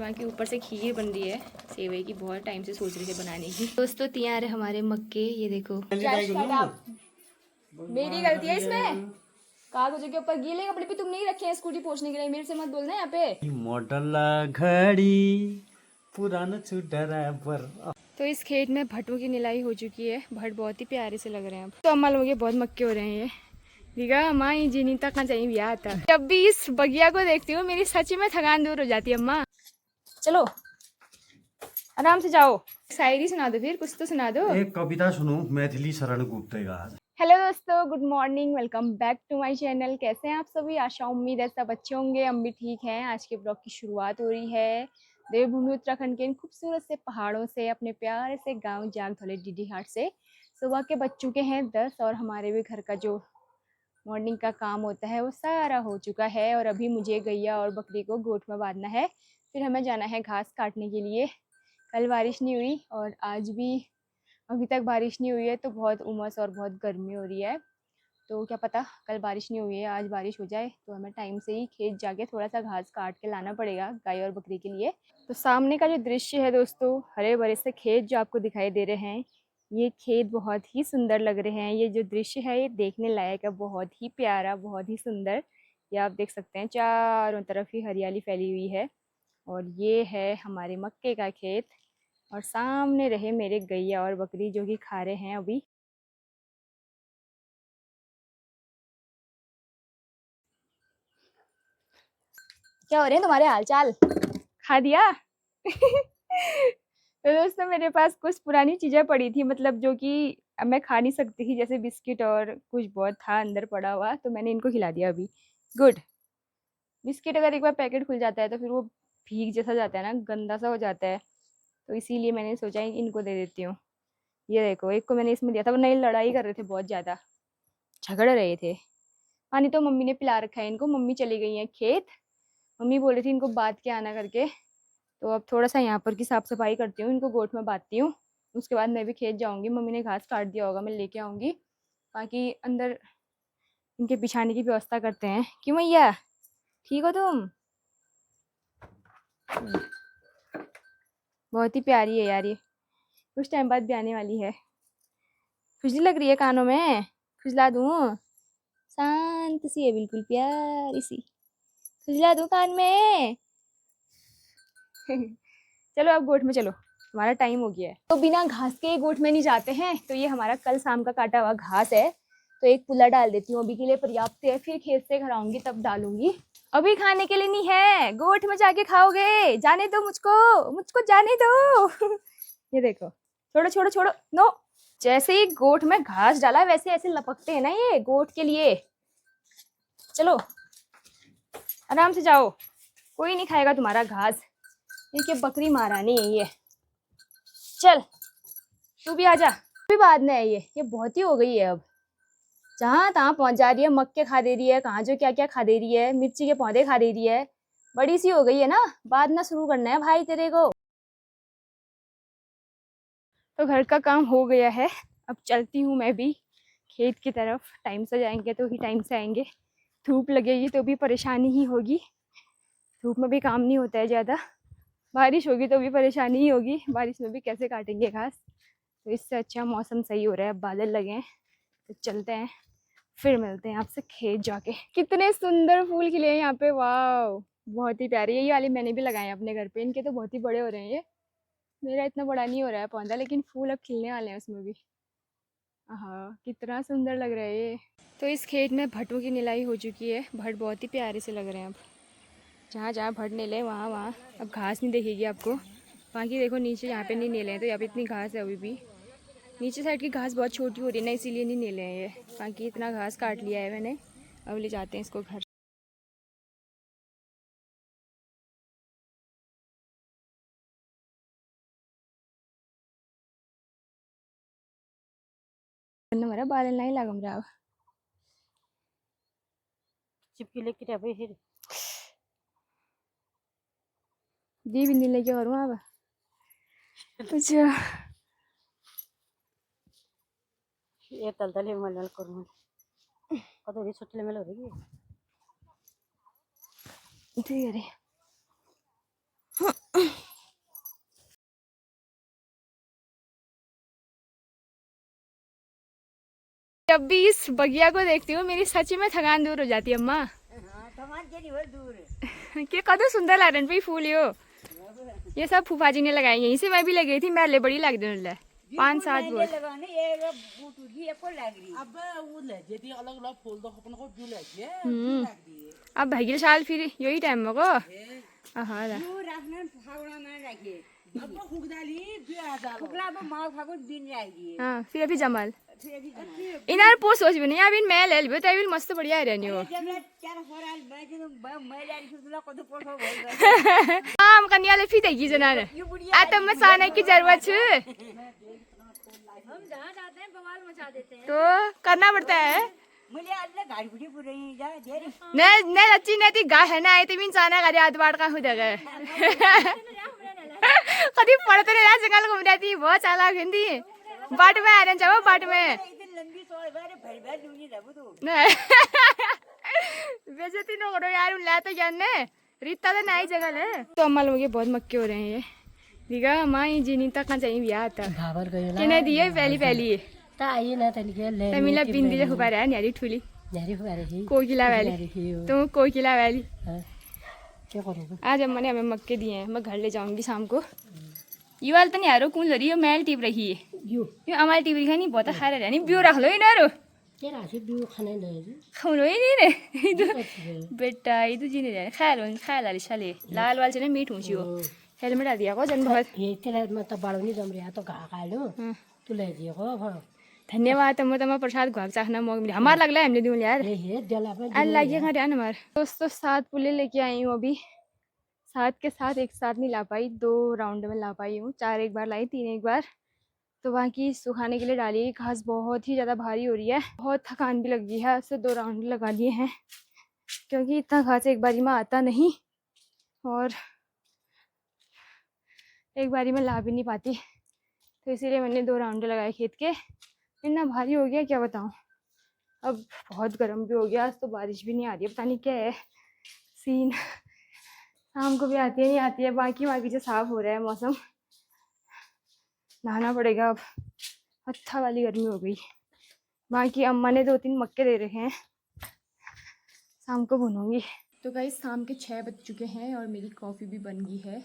वहाँ की ऊपर से खीर बन रही है सेवई की, बहुत टाइम से सोच रही थी बनाने की। दोस्तों तैयार है हमारे मक्के, ये देखो। मेरी गलती है इसमें, कागजों के ऊपर गीले कपड़े भी तुम नहीं रखे हैं स्कूटी पोंछने के लिए, मेरे से मत बोलना यहाँ पे। मॉडल घड़ी पुराना ड्राइवर। तो इस खेत में भट्टों की निलाई हो चुकी है, भट्ट बहुत ही प्यारे से लग रहे हैं अब तो। अम्मा लोग बहुत मक्के हो रहे हैं ये, दिखा अम्मा ये जीनी तक ना चाहिए ब्याह था। जब भी इस बगिया को देखती हूँ मेरी सच में थकान दूर हो जाती है। अम्मा चलो आराम से जाओ, शायरी सुना दो, फिर कुछ तो सुना दो। एक कविता सुनो मैथिली शरण गुप्ते का। हेलो दोस्तों, good morning, welcome back to my channel. कैसे हैं आप सभी? आशा उम्मीद है सब अच्छे होंगे, हम भी ठीक हैं। आज के ब्लॉग की शुरुआत हो रही है देवभूमि उत्तराखंड के इन खूबसूरत से पहाड़ों से, अपने प्यारे से गांव जागधौले डीडी हाट से। सुबह के बज चुके हैं 10 और हमारे भी घर का जो मॉर्निंग का काम होता है वो सारा हो चुका है। और अभी मुझे गैया और बकरी को गोठ में बांधना है, फिर हमें जाना है घास काटने के लिए। कल बारिश नहीं हुई और आज भी अभी तक बारिश नहीं हुई है, तो बहुत उमस और बहुत गर्मी हो रही है। तो क्या पता कल बारिश नहीं हुई है आज बारिश हो जाए, तो हमें टाइम से ही खेत जाके थोड़ा सा घास काट के लाना पड़ेगा गाय और बकरी के लिए। तो सामने का जो दृश्य है दोस्तों, हरे भरे से खेत जो आपको दिखाई दे रहे हैं, ये खेत बहुत ही सुंदर लग रहे हैं। ये जो दृश्य है ये देखने लायक है, बहुत ही प्यारा, बहुत ही सुंदर। ये आप देख सकते हैं चारों तरफ ही हरियाली फैली हुई है। और ये है हमारे मक्के का खेत, और सामने रहे मेरे गैया और बकरी जो कि खा रहे हैं अभी। क्या हो रहे हैं तुम्हारे हालचाल? खा दिया? तो दोस्तों मेरे पास कुछ पुरानी चीजें पड़ी थी, मतलब जो कि अब मैं खा नहीं सकती थी, जैसे बिस्किट और कुछ बहुत था अंदर पड़ा हुआ, तो मैंने इनको खिला दिया अभी। गुड। बिस्किट अगर एक बार पैकेट खुल जाता है तो फिर वो भीग जैसा जाता है ना, गंदा सा हो जाता है, तो इसीलिए मैंने सोचा इनको दे देती हूँ। ये देखो, एक को मैंने इसमें दिया था, वो नई लड़ाई कर रहे थे, बहुत ज्यादा झगड़ रहे थे। पानी तो मम्मी ने पिला रखा है इनको, मम्मी चली गई है खेत। मम्मी बोल रही थी इनको बांध के आना करके, तो अब थोड़ा सा यहाँ पर की साफ सफाई करती हूँ, इनको गोठ में बांधती हूँ। उसके बाद मैं भी खेत जाऊंगी, मम्मी ने घास काट दिया होगा, मैं लेके आऊंगी, बाकी अंदर इनके बिछाने की व्यवस्था करते हैं। क्यों भैया, ठीक हो तुम? बहुत ही प्यारी है यार ये, कुछ टाइम बाद भी आने वाली है। खुजली लग रही है कानों में, खुजला दूँ? शांत सी है बिल्कुल, प्यारी सी, खुजला दूँ कान में? चलो अब गोठ में चलो, हमारा टाइम हो गया है। तो बिना घास के गोठ में नहीं जाते हैं, तो ये हमारा कल शाम का काटा हुआ घास है, तो एक पुल्ला डाल देती हूँ, अभी के लिए पर्याप्त है, फिर खेत से घर आऊंगी तब डालूंगी। अभी खाने के लिए नहीं है, गोठ में जाके खाओगे। जाने दो मुझको, मुझको जाने दो। ये देखो, छोड़ो छोड़ो छोड़ो, नो। जैसे ही गोठ में घास डाला वैसे ऐसे लपकते हैं ना ये गोठ के लिए। चलो आराम से जाओ, कोई नहीं खाएगा तुम्हारा घास, ये क्या बकरी महारानी है ये। चल तू भी आजा, भी बाद में है ये बहुत ही हो गई है अब, जहाँ तहाँ पहुंच जा रही है, मक्के खा दे रही है, कहाँ जो क्या क्या खा दे रही है, मिर्ची के पौधे खा दे रही है, बड़ी सी हो गई है ना। बाद में शुरू करना है भाई तेरे को। तो घर का काम हो गया है, अब चलती हूँ मैं भी खेत की तरफ। टाइम से जाएंगे तो ही टाइम से आएंगे, धूप लगेगी तो भी परेशानी ही होगी, धूप में भी काम नहीं होता है ज़्यादा, बारिश होगी तो भी परेशानी ही होगी, बारिश में भी कैसे काटेंगे घास। तो इससे अच्छा मौसम सही हो रहा है, अब बादल लगे हैं, तो चलते हैं, फिर मिलते हैं आपसे खेत जाके। कितने सुंदर फूल खिले हैं यहाँ पे, वाह बहुत ही प्यारे। यही वाले मैंने भी लगाए हैं अपने घर पे, इनके तो बहुत ही बड़े हो रहे हैं ये, मेरा इतना बड़ा नहीं हो रहा है पौधा, लेकिन फूल अब खिलने वाले हैं उसमें भी। हाँ कितना सुंदर लग रहा है ये। तो इस खेत में भट्टों की निलाई हो चुकी है, भट्ट बहुत ही प्यारे से लग रहे हैं अब, जहाँ जहाँ भट्ट निले वहाँ वहाँ अब घास नहीं दिखेगी आपको। बाकी देखो नीचे यहाँ पे नहीं निले हैं, तो यहाँ पे इतनी घास है अभी भी, नीचे साइड की घास बहुत छोटी हो रही है ना, इसीलिए नहीं निले हैं ये। बाकी इतना घास काट लिया है मैंने, अब ले जाते हैं इसको घर। हमारा बाल नहीं लागम रहा, चिपकी लेके रहे फिर दी भी नहीं लेके और वहाँ अच्छा। ये तलतले मलल करूँ कत भी छुट्टी मेल हो रही ठीक है। जब भी इस बगिया को देखती हूँ मेरी सच में थकान दूर हो जाती है अम्मा। क्या कदम सुंदर लग रहे हैं फूल ये सब फूफा जी ने लगाई, यहीं से मैं भी लगी थी, मैले बड़ी लग रही है 5-7 बोल। अब भाई साल फिर यही टाइम में को हाँ फिर अभी जमाल इनार पोस्ट सोच भी नहीं अभी मैं ले लियो तभी मस्त बढ़िया है रहनी हो। हम कन्या ले फिर देगी जना ने आ तो मैं साने की जरूरत है तो करना पड़ता है। नहीं अच्छी नहीं थी गाय है ना आई तो इंसान का याद बाढ़ का खुद है कभी पढ़ते नहीं जंगल घूम रही थी बहुत चालाक हिंदी बाट में आ रहे जाओ बाट में बेइज्जती न करो यार उन लाते ज्ञान ने रीता तो नई जगह है। तो अम्मा लोग बहुत मक्के हो रहे हैं ये दिखा अम्मा ये जीनी तक कहाँ चाहिए ब्याह था किने दिए पहली तमिला बिंदी जो खुबा रहा न्यारी ठुली कोकिला वाली तुम कोकिला वाली आज अम्मा ने हमें मक्के दिए हैं, मैं घर ले जाऊंगी शाम को। ये वाला तो नहीं आ रहा कौन लड़ी मैल टिप रही है यो हमारी टिप रखा नहीं बहुत खा रहा नहीं ब्यू रख लो ही ना रो खालो ही नहीं रे बेटा ये तो जीने जाए खा ला साले लाल वाल से मीठ ऊँची हो हेलमेट आ दिया को जन बहुत धन्यवाद तम तम प्रसाद घुआक चाखना मग हमार लगला है हमने दूं यार अल्लाह के खा ध्यान हमार दोस्तों 7 पुले लेके आई हूँ अभी 7 के साथ एक साथ नहीं ला पाई 2 राउंड में ला पाई हूँ 4 एक बार लाई 3 एक बार तो बाकी सुखाने के लिए डाली घास बहुत ही ज़्यादा भारी हो रही है बहुत थकान भी लग गई है उससे 2 राउंड लगा लिए हैं क्योंकि इतना घास एक बारी में आता नहीं और एक बारी में ला भी नहीं पाती तो इसीलिए मैंने 2 राउंड लगाए खेत के। इतना भारी हो गया क्या बताऊं अब बहुत गर्म भी हो गया आज तो बारिश भी नहीं आ रही है पता नहीं क्या है सीन शाम को भी आती है नहीं आती है बाकी से साफ हो रहा है मौसम नहाना पड़ेगा अब अच्छा वाली गर्मी हो गई। बाकी अम्मा ने 2-3 मक्के दे रखे हैं शाम को भूनूंगी। तो गाइस शाम के 6 बज चुके हैं और मेरी कॉफ़ी भी बन गई है।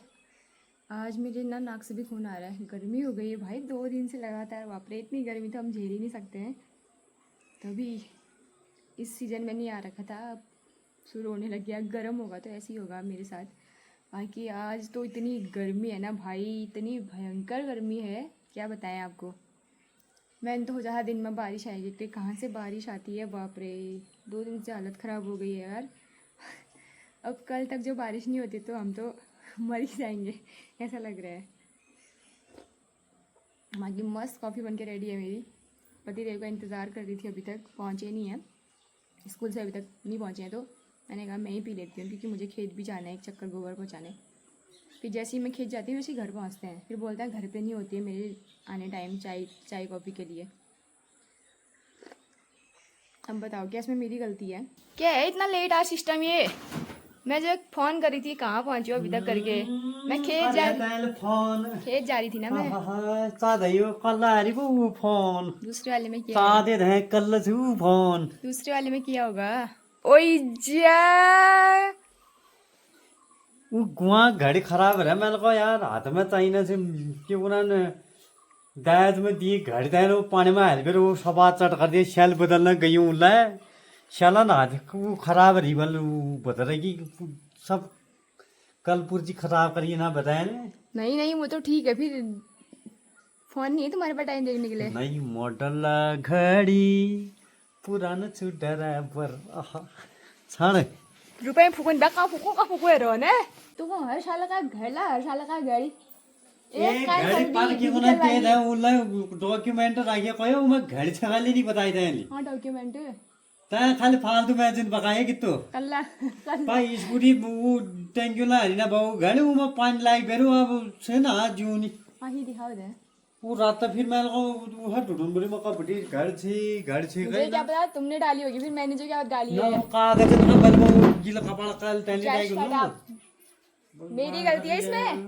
आज मेरे ना नाक से भी खून आ रहा है गर्मी हो गई है भाई 2 दिन से लगातार बाप रे इतनी गर्मी तो हम झेल ही नहीं सकते हैं तभी इस सीज़न में नहीं आ रखा था अब शुरू होने लग गया गर्म होगा तो ऐसे ही होगा मेरे साथ। बाकी आज तो इतनी गर्मी है ना भाई इतनी भयंकर गर्मी है क्या बताएं आपको। मैंने तो ज़्यादा दिन में बारिश आएगी कि कहाँ से बारिश आती है बाप रे 2 दिन से हालत ख़राब हो गई है यार। अब कल तक जो बारिश नहीं होती तो हम तो मर ही जाएंगे ऐसा लग रहा है। बाकी मस्त कॉफ़ी बनके रेडी है मेरी पति देव का इंतज़ार कर रही थी अभी तक पहुँचे नहीं है स्कूल से अभी तक नहीं पहुँचे हैं तो मैंने कहा मैं ही पी लेती हूँ क्योंकि मुझे खेत भी जाना है एक चक्कर गोबर पहुँचाने। फिर जैसे ही मैं खेत जाती हूँ वैसे ही घर पहुँचते हैं फिर बोलता है घर पे नहीं होती है मेरे आने टाइम चाय कॉफ़ी के लिए। अब बताओ क्या इसमें मेरी गलती है क्या है इतना लेट आज सिस्टम ये। मैं जो फ़ोन करी थी कहाँ पहुँची अभी तक करके मैं खेत जा रही थी ना मैं दूसरे वाले में किया दूसरे वाले में किया होगा ओई जा वो गुआ घड़ी खराब है मैंने कहा यार हाथ में चाहिए से क्यों उन्होंने दायद में दी घड़ी दायद वो पानी में हाल फिर वो सबाद चट कर दिया शैल बदलना गई हूँ शाला ना वो खराब रही बल बता रही सब कल पुर्जी खराब करिए ना बताए नहीं वो तो ठीक है फिर फोन नहीं है तुम्हारे पास टाइम देखने के लिए नहीं मॉडल घड़ी पुराना ड्राइवर छाड़ रुपये फूकन बा का फूको है रोने तू को हर साल का घर ला हर साल का गाड़ी एक घड़ी पाल के कोना दे दे उला डॉक्यूमेंट राखे कयो मैं घड़ी छगाली नहीं बताई दे हां डॉक्यूमेंट ता खाली फालतू मैजिन बकाए कितो कल्ला भाई स्कूटी वो टेंगुला हरिना बाबू घड़ी में पानी लाई बेरो अब से ना जूनी आही दिखाओ दे वो रात फिर मैं वो हर ढूंढबरी में कबड्डी घर छी मुझे क्या पता तुमने डाली होगी फिर मैंने जो क्या डाली है कागज ना बल वो गीला कपाल काल टेंली लाई गयो मेरी गलती है इसमें।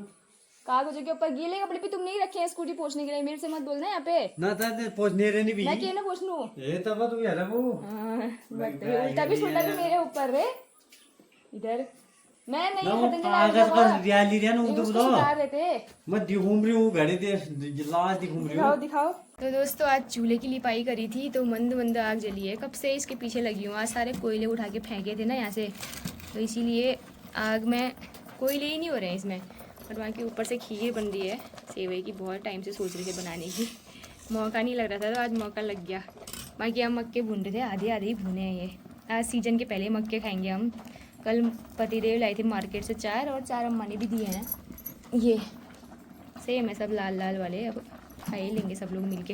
कागजों के ऊपर गीले कपड़े भी तुम नहीं रखे हैं स्कूटी पोंछने के लिए, मेरे से मत बोलना यहाँ पे। ना था पहुंचने रहनी भी मैं क्यों ना पोंछ लूं? ये तब तू यार वो उल्टा भी सुल्टा भी मेरे ऊपर रे। इधर मैं नहीं ना खतन चला कागज का रियाली रिया ना तो बोलो सुधार देते। मैं घूम रही हूँ घड़ी दे लाश घूम रही दिखाओ हूँ। दिखाओ। तो दोस्तों आज चूल्हे की लिपाई करी थी तो मंद मंद आग जली है, कब से इसके पीछे लगी हूँ। आज सारे कोयले उठा के फेंके थे ना यहाँ से, तो इसीलिए आग में कोयले ही नहीं हो रहे हैं इसमें। और वहाँ के ऊपर से खीर बन रही है सेवई की, बहुत टाइम से सोच रही थी बनाने की, मौका नहीं लग रहा था तो आज मौका लग गया। बाकी हम मक्के भून रहे थे, आधे आधे ही भुने हैं ये। आज सीजन के पहले मक्के खाएंगे हम। कल पतिदेव लाए थे मार्केट से 4 और 4 अम्मा ने भी दिए हैं, ये सेम है सब लाल लाल वाले। अब खा ही लेंगे सब लोग मिलके।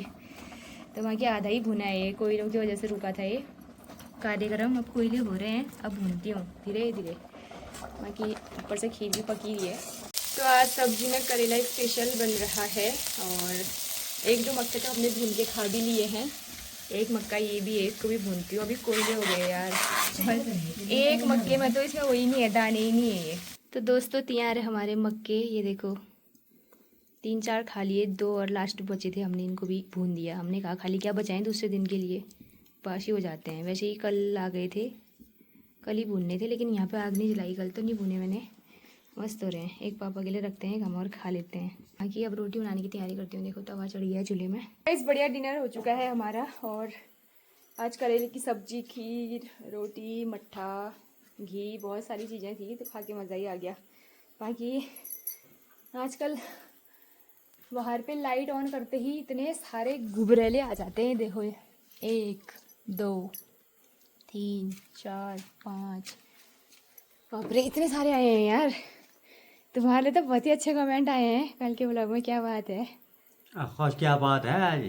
तो वहाँ के आधा ही भुना है ये, कोयलों की वजह से रुका था ये। कादे गरम अब कोयले हो रहे हैं, अब भूनती हूँ धीरे धीरे। बाकी ऊपर से खीर भी पकी हुई है। तो आज सब्जी में करेला स्पेशल बन रहा है, और 1-2 मक्के तो हमने भून के खा भी लिए हैं। एक मक्का ये भी है, इसको भी भूनती हूँ। अभी कोयले हो गए यार, एक मक्के में तो इसमें वही नहीं है, दाने ही नहीं है ये। तो दोस्तों तैयार है हमारे मक्के, ये देखो 3-4 खा लिए, 2 और लास्ट बचे थे, हमने इनको भी भून दिया। हमने कहा खाली क्या बचाएं दूसरे दिन के लिए, बासी हो जाते हैं। वैसे ही कल आ गए थे, कल ही भूनने थे, लेकिन यहाँ पे आग नहीं जलाई, कल तो नहीं भूने मैंने। मस्त हो रहे हैं, एक पापा के लिए रखते हैं, हम और खा लेते हैं। बाकी अब रोटी बनाने की तैयारी करती हूँ। देखो तवा चढ़ गया है चूल्हे में। इस बढ़िया डिनर हो चुका है हमारा, और आज करेले की सब्जी, खीर, रोटी, मट्ठा, घी, बहुत सारी चीज़ें थी, तो खा के मज़ा ही आ गया। बाकी आजकल बाहर पे लाइट ऑन करते ही इतने सारे गुबरेले आ जाते हैं। देखो 1 2 3 4 5, बाप रे इतने सारे आए हैं यार। तुम्हारे तो बहुत ही अच्छे कमेंट आए हैं कल के व्लॉग में, क्या बात है। क्या बात है आज?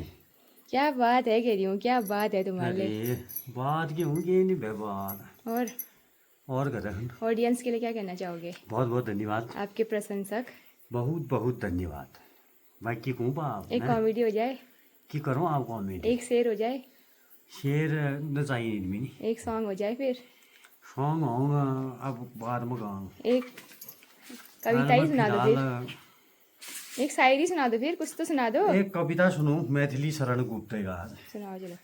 क्या बात है कह रही हूँ, क्या बात है तुम्हारे लिए। अरे बात क्यों ये नहीं बे बात और कर ऑडियंस के लिए क्या कहना चाहोगे? बहुत बहुत धन्यवाद, आपके प्रशंसक, बहुत बहुत धन्यवाद। बाकी कहूँ बाप एक कॉमेडी हो जाए, की करूँ आप कॉमेडी, एक शेर हो जाए, शेर न चाहिए इनमें, एक सॉन्ग हो जाए, फिर सॉन्ग होगा अब बाद में गाऊँ, एक कविता ही सुना दो, फिर एक शायरी सुना दो, फिर कुछ तो सुना दो। एक कविता सुनो मैथिली शरण गुप्त का। सुनाओ चलो।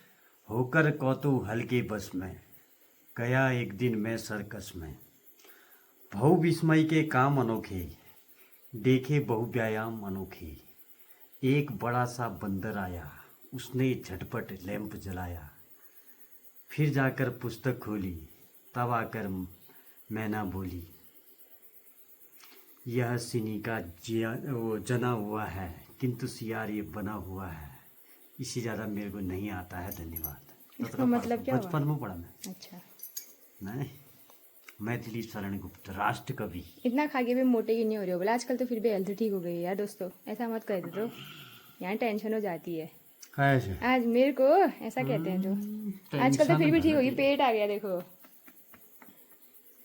होकर कौतूहल के बस में गया एक दिन मैं सर्कस में, बहु विस्मय के काम अनोखे देखे, बहु व्यायाम अनोखे। एक बड़ा सा बंदर आया, उसने झटपट लैंप जलाया, फिर जाकर पुस्तक खोली, तब आकर मैना बोली, यह सिनी का जना हुआ है, किंतु सियार ये बना हुआ है। इससे ज़्यादा मेरे को नहीं आता है, धन्यवाद। इसका मतलब क्या हुआ? बचपन में पढ़ा मैं। अच्छा, नहीं, मैथिली शरण गुप्त राष्ट्र कवि। इतना खा के भी मोटे ही नहीं हो रहे हो बोला, आजकल तो फिर भी हेल्थ ठीक हो गई है यार। दोस्तों ऐसा मत कर दो, तो यहाँ टेंशन हो जाती है। कैसे आज मेरे को ऐसा कहते हैं तो आजकल तो फिर भी ठीक होगी, पेट आ गया देखो,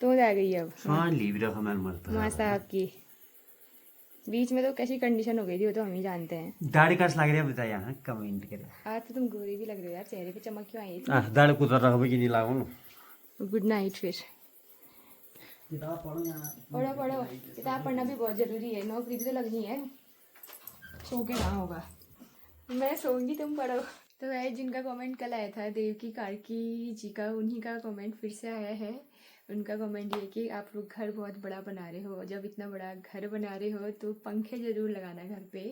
तो आ गई अब हाँ लीव रखा मैंने मत माँ साहब की। बीच में तो कैसी कंडीशन हो गई थी वो तो हम ही जानते हैं। दाढ़ी कैसे लग रही है बताया, हाँ कमेंट करे। आज तो तुम गोरी भी लग रहे हो यार, चेहरे पे चमक क्यों आई थी। दाढ़ी कुतर रखबे कि नहीं लागू। Good night. फिर किताब पढ़ो यार, पढ़ो पढ़ो, किताब पढ़ना भी बहुत ज़रूरी है, नौकरी भी तो लगनी है। सो के कहाँ होगा, मैं सोऊंगी तुम पढ़ो। तो वह जिनका कमेंट कल आया था देव की कार्की जी का, उन्हीं का कमेंट फिर से आया है। उनका कमेंट ये कि आप लोग घर बहुत बड़ा बना रहे हो, जब इतना बड़ा घर बना रहे हो तो पंखे ज़रूर लगाना घर पे,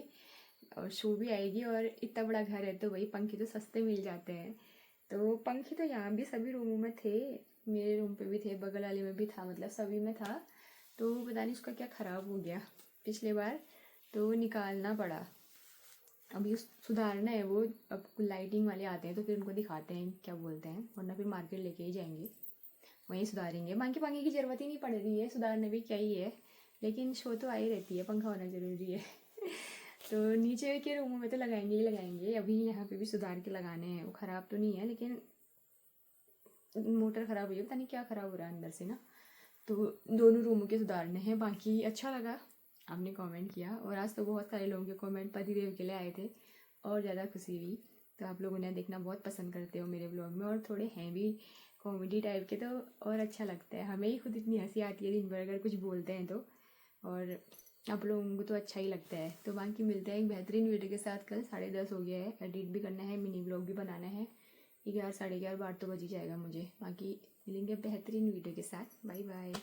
और शो भी आएगी। और इतना बड़ा घर है तो वही पंखे तो सस्ते मिल जाते हैं। तो पंखे तो यहाँ भी सभी रूमों में थे, मेरे रूम पे भी थे, बगल वाले में भी था, मतलब सभी में था। तो पता नहीं उसका क्या ख़राब हो गया पिछले बार, तो निकालना पड़ा। अभी सुधारना है वो। अब लाइटिंग वाले आते हैं तो फिर उनको दिखाते हैं क्या बोलते हैं, वरना फिर मार्केट लेके ही जाएंगे, वहीं सुधारेंगे। बाकी पंखे की ज़रूरत ही नहीं पड़ रही है, सुधारने भी क्या ही है, लेकिन शो तो आई रहती है, पंखा होना ज़रूरी है। तो नीचे के रूमों में तो लगाएंगे ही लगाएंगे। अभी यहाँ पे भी सुधार के लगाने हैं, वो ख़राब तो नहीं है, लेकिन मोटर ख़राब हुई है, पता नहीं क्या ख़राब हो रहा है अंदर से ना। तो दोनों रूमों के सुधारने हैं। बाकी अच्छा लगा आपने कमेंट किया, और आज तो बहुत सारे लोगों के कमेंट पतिदेव के लिए आए थे, और ज़्यादा खुशी हुई। तो आप लोग उन्हें देखना बहुत पसंद करते हो मेरे ब्लॉग में, और थोड़े हैं भी कॉमेडी टाइप के, तो और अच्छा लगता है। हमें ही खुद इतनी हंसी आती है दिन भर अगर कुछ बोलते हैं तो, और आप लोगों को तो अच्छा ही लगता है। तो बाकी मिलते हैं एक बेहतरीन वीडियो के साथ कल। 10:30 हो गया है, एडिट भी करना है, मिनी ब्लॉग भी बनाना है। 11 साढ़े 11 बार तो बज ही जाएगा मुझे। बाकी मिलेंगे बेहतरीन वीडियो के साथ। Bye bye.